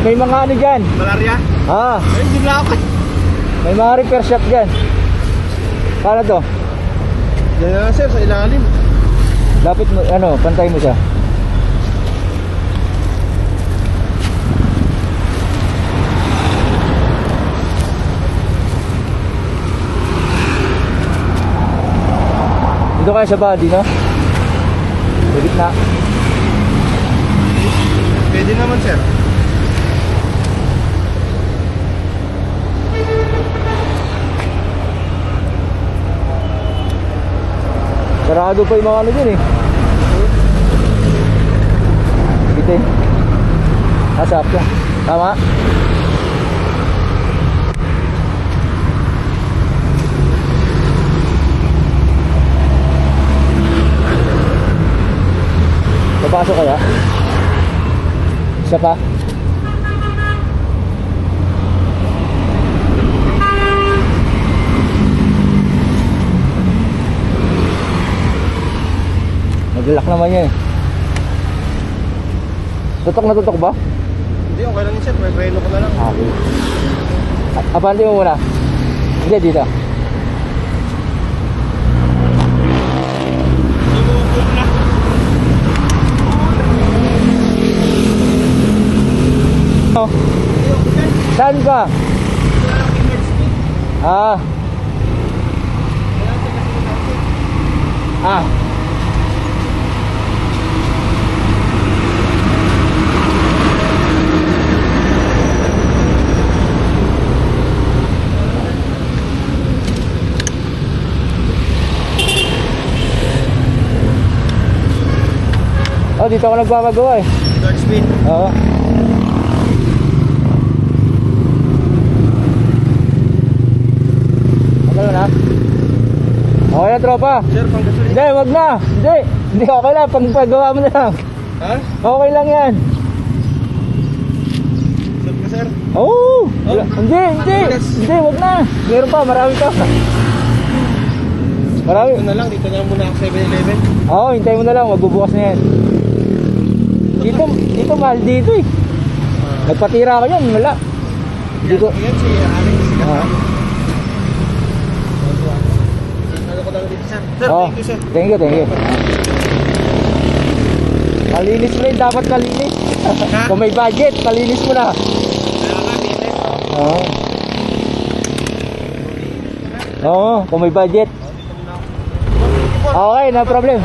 May mga ano dyan. Malaria? Ah, Ay, hindi na ako. may mga repair shop dyan. Paano to? Yan na sir, sa ilalim. Lapit mo, ano, pantay mo siya. Dito kaya sa body, no? Sa gitna. Pwede naman sir. Sarado pa yung mga ano dyan eh. Bitin. Asap ka. Tama. Papasok kaya? Isa pa? Nag-lock naman yan eh. Tutok na tutok ba? Hindi, okay lang yun sir. May preno ko na lang. Okay. Abante mo muna. Hindi, dito. Oh. Saan ka? Ah. Ah. Oh, dito ako nagpapagawa eh. Dark speed. Oo. Ano na? Okay na tropa. Sir, pang gasolina. Hindi, wag na. Hindi. Hindi, okay lang. Pagpagawa mo na lang. Ha? Okay lang yan. Sir ka sir? Oo. Oh. Hindi, hindi. Yes. Hindi, wag na. Meron pa, marami pa. Marami. Dito na lang, dito na lang muna ako 7-Eleven. Oo, hintay mo na lang. Magbubukas na yan. Dito mahal dito eh. Nagpatira ako yan, wala. Dito. Yan si Alex. Ah. Ano ko lang dito sir? Sir, Oh, thank you sir. thank you, thank you. Malinis mo rin, dapat malinis. Ha? Kung may budget, malinis mo na. Oo. Oo, kung may budget. Okay, no problem.